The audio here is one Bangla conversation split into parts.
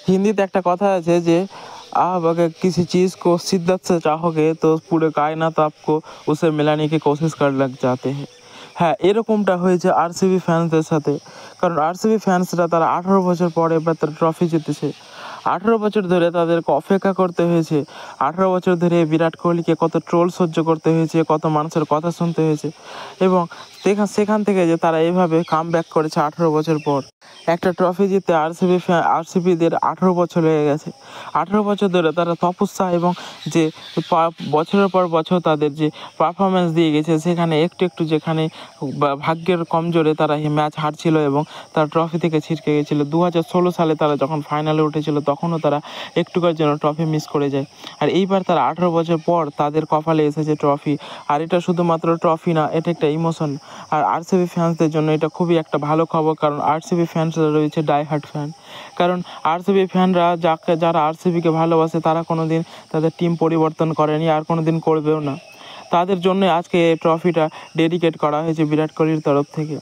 हिंदी एक कथा है जे आप अगर किसी चीज़ को शिद्दत से चाहोगे तो पूरे कायनात आपको उसे मिलाने की कोशिश कर लग जाते हैं। হ্যাঁ, এরকমটা হয়েছে আরসিবি ফ্যান্সদের সাথে। কারণ আরসিবি ফ্যান্সরা তারা 18 বছর পরে এবার তারা ট্রফি জিতেছে। 18 বছর ধরে তাদেরকে অপেক্ষা করতে হয়েছে। 18 বছর ধরে বিরাট কোহলিকে কত ট্রোল সহ্য করতে হয়েছে, কত মানুষের কথা শুনতে হয়েছে এবং সেখান থেকে যে তারা এভাবে কামব্যাক করেছে 18 বছর পর। একটা ট্রফি জিতে আরসিবিদের 18 বছর হয়ে গেছে। 18 বছর ধরে তারা তপস্যা এবং যে বছরের পর বছর তাদের যে পারফরমেন্স দিয়ে গেছে, সেখানে একটু একটু যেখানে ভাগ্যের কমজোরে তারা এই ম্যাচ হারছিল এবং তারা ট্রফি থেকে ছিটকে গেছিলো। 2016 সালে তারা যখন ফাইনালে উঠেছিল তখনও তারা একটুকার জন্য ট্রফি মিস করে যায়। আর এইবার তারা 18 বছর পর তাদের কপালে এসেছে ট্রফি। আর এটা শুধুমাত্র ট্রফি না, এটা একটা ইমোশন। আর আরসিবি ফ্যান্সদের জন্য এটা খুবই একটা ভালো খবর, কারণ আরসিবি ফ্যান্সরা রয়েছে ডাই হার্ট ফ্যান। কারণ আরসিবি ফ্যানরা যারা আরসিবিকে ভালোবাসে তারা কোনো দিন তাদের টিম পরিবর্তন করেনি, আর কোনো দিন করবেও না। তাদের জন্য আজকে এই ট্রফিটা ডেডিকেট করা হয়েছে বিরাট কোহলির তরফ থেকে।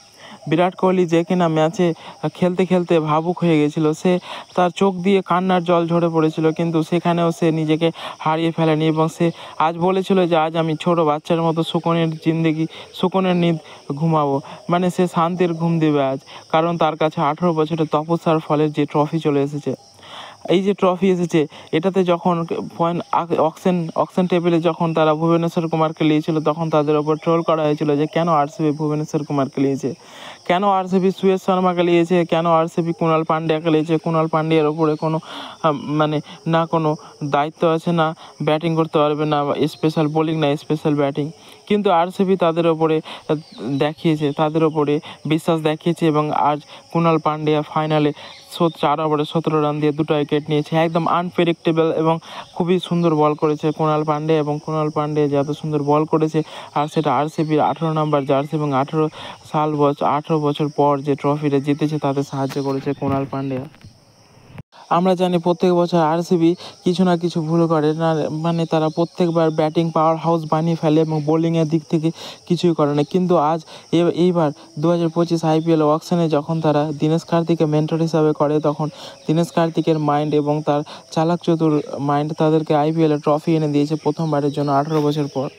বিরাট কোহলি যে কিনা ম্যাচে খেলতে খেলতে ভাবুক হয়ে গেছিলো, সে তার চোখ দিয়ে কান্নার জল ঝরে পড়েছিল, কিন্তু সেখানেও সে নিজেকে হারিয়ে ফেলেনি এবং সে আজ বলেছিল যে আজ আমি ছোট বাচ্চার মতো সুকনের নিদ ঘুমাবো, মানে সে শান্তির ঘুম দেবে আজ, কারণ তার কাছে 18 বছরের তপস্যার ফলে যে ট্রফি চলে এসেছে। এই যে ট্রফি এসেছে, এটাতে যখন অকশন টেবিলে যখন তারা ভুবনেশ্বর কুমারকে নিয়েছিল তখন তাদের ওপর ট্রোল করা হয়েছিল যে কেন আরসিবি ভুবনেশ্বর কুমারকে নিয়েছে, কেন আরসিবি সুয়েজ শর্মাকে নিয়েছে, কেন আরসিবি কুণাল পান্ডিয়াকে নিয়েছে। কুণাল পান্ডিয়ার ওপরে কোনো মানে না কোনো দায়িত্ব আছে, না ব্যাটিং করতে পারবে, না স্পেশাল বোলিং, না স্পেশাল ব্যাটিং। কিন্তু আরসিবি তাদের ওপরে দেখিয়েছে, তাদের ওপরে বিশ্বাস দেখিয়েছে এবং আজ কুণাল পান্ডিয়া ফাইনালে 4 ওভারে 17 রান দিয়ে 2টা উইকেট নিয়েছে। একদম আনপ্রেডিক্টেবল এবং খুবই সুন্দর বল করেছে কুণাল পান্ডিয়া, এবং কুণাল পান্ডিয়া যে এত সুন্দর বল করেছে আর সেটা আরসিবির 18 নম্বর জার্সি এবং 18 বছর পর যে ট্রফিটা জিতেছে তাতে সাহায্য করেছে কুণাল পান্ডিয়া। আমরা জানি প্রত্যেক বছর আরসিবি কিছু না কিছু ভুল করে না, মানে তারা প্রত্যেকবার ব্যাটিং পাওয়ার হাউস বানিয়ে ফেলে এবং বোলিংয়ের দিক থেকে কিছুই করে না। কিন্তু আজ এইবার 2025 আইপিএল অকশনে যখন তারা দীনেশ কার্তিককে মেন্টর হিসাবে করে, তখন দীনেশ কার্তিকের মাইন্ড এবং তার চালাক চতুর মাইন্ড তাদেরকে আইপিএলে ট্রফি এনে দিয়েছে প্রথমবারের জন্য 18 বছর পর।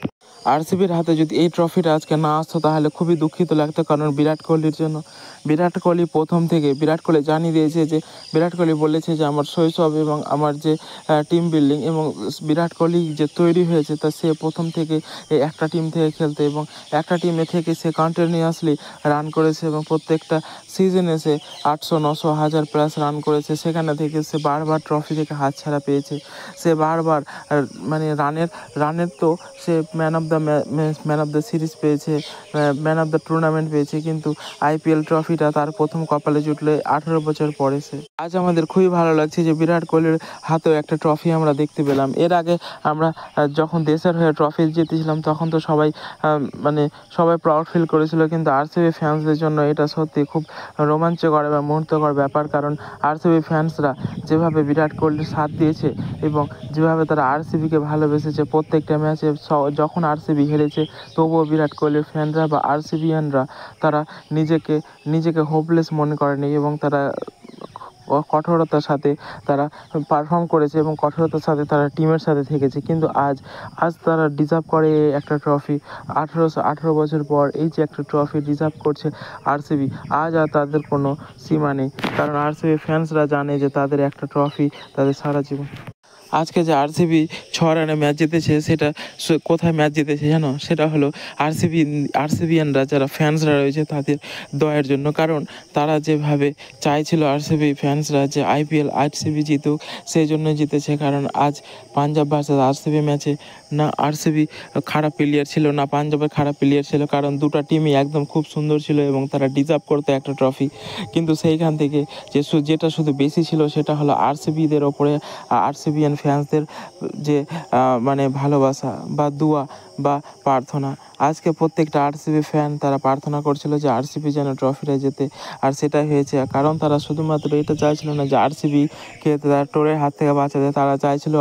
আরসিবির হাতে যদি এই ট্রফিটা আজকে না আসতো তাহলে খুবই দুঃখিত লাগতো, কারণ বিরাট কোহলির জন্য। বিরাট কোহলি প্রথম থেকে বিরাট কোহলি জানিয়ে দিয়েছে যে বিরাট কোহলি বলেছে যে আমার শৈশব এবং আমার যে টিম বিল্ডিং এবং বিরাট কোহলি যে তৈরি হয়েছে তা সে প্রথম থেকে একটা টিম থেকে খেলতে এবং একটা টিমে থেকে সে কন্টিনিউয়াসলি রান করেছে এবং প্রত্যেকটা সিজনে সে 800, 900, 1000 প্লাস রান করেছে। সেখানে থেকে সে বারবার ট্রফি থেকে হাতছাড়া পেয়েছে। সে বারবার মানে রানের তো সে ম্যান অফ দ্য সিরিজ পেয়েছে, ম্যান অফ দ্য টুর্নামেন্ট পেয়েছে, কিন্তু আইপিএল ট্রফিটা তার প্রথম কপালে জুটলে 18 বছর পরে সে। আজ আমাদের খুবই ভালো লাগছে যে বিরাট কোহলির হাতেও একটা ট্রফি আমরা দেখতে পেলাম। এর আগে আমরা যখন দেশের হয়ে ট্রফি জিতেছিলাম তখন তো সবাই প্রাউড ফিল করেছিল, কিন্তু আরসিবি ফ্যান্সদের জন্য এটা সত্যি খুব রোমাঞ্চকর এবং মুহূর্তকর ব্যাপার। কারণ আরসিবি ফ্যান্সরা যেভাবে বিরাট কোহলির সাথ দিয়েছে এবং যেভাবে তারা আরসিবিকে ভালোবেসেছে, প্রত্যেকটা ম্যাচে যখন আরসিবি হেরেছে তবুও বিরাট কোহলির ফ্যানরা বা আরসিবিয়ানরা তারা নিজেকে হোপলেস মনে করেনি এবং তারা কঠোরতার সাথে তারা পারফর্ম করেছে এবং কঠোরতার সাথে তারা টিমের সাথে থেকেছে। কিন্তু আজ তারা ডিজার্ভ করে একটা ট্রফি। 18 বছর পর এই যে একটা ট্রফি ডিজার্ভ করছে আরসিবি, আজ আর তাদের কোনো সীমা নেই, কারণ আরসিবি ফ্যান্সরা জানে যে তাদের একটা ট্রফি তাদের সারা জীবন। আজকে যে আরসিবি 6 রানে ম্যাচ জিতেছে, সেটা কোথায় ম্যাচ জিতেছে জানো? সেটা হলো আরসিবিয়ানরা যারা ফ্যান্সরা রয়েছে তাদের দয়ের জন্য। কারণ তারা যেভাবে চাইছিল আরসিবি ফ্যান্সরা যে আরসিবি জিতুক, সেই জন্য জিতেছে। কারণ আজ পাঞ্জাব ভার্সেস আরসিবি ম্যাচে না আরসিবি খারাপ প্লেয়ার ছিল না পাঞ্জাবের খারাপ প্লেয়ার ছিল, কারণ দুটো টিমই একদম খুব সুন্দর ছিল এবং তারা ডিজার্ভ করতো একটা ট্রফি। কিন্তু সেইখান থেকে যেটা শুধু বেশি ছিল সেটা হলো আরসিবিদের ওপরে আরসিবিয়ান ফ্যান্সদের যে মানে ভালোবাসা বা দুয়া বা প্রার্থনা। আজকে প্রত্যেকটা আরসিবি ফ্যান তারা প্রার্থনা করছিল যে আরসিবি যেন ট্রফিটা জেতে, আর সেটাই হয়েছে। কারণ তারা শুধুমাত্র এটা চাইছিল না যে আরসিবিকে তারা টোরের হাত থেকে বাঁচাতে, তারা চাইছিল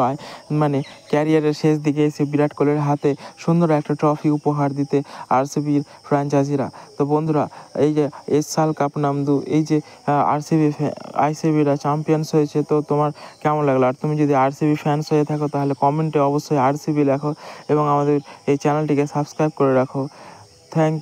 মানে ক্যারিয়ারের শেষ দিকে এসে বিরাট কোহলির হাতে সুন্দর একটা ট্রফি উপহার দিতে আরসিবির ফ্র্যাঞ্চাইজিরা। তো বন্ধুরা, এই যে এসএল কাপ নামদু, এই যে আরসিবিরা চ্যাম্পিয়ন্স হয়েছে, তো তোমার কেমন লাগলো? আর তুমি যদি আরসিবি ফ্যান্স হয়ে থাকো তাহলে কমেন্টে অবশ্যই আরসিবি লেখো এবং আমাদের এই চ্যানেলটিকে সাবস্ক্রাইব করে রাখো। থ্যাংক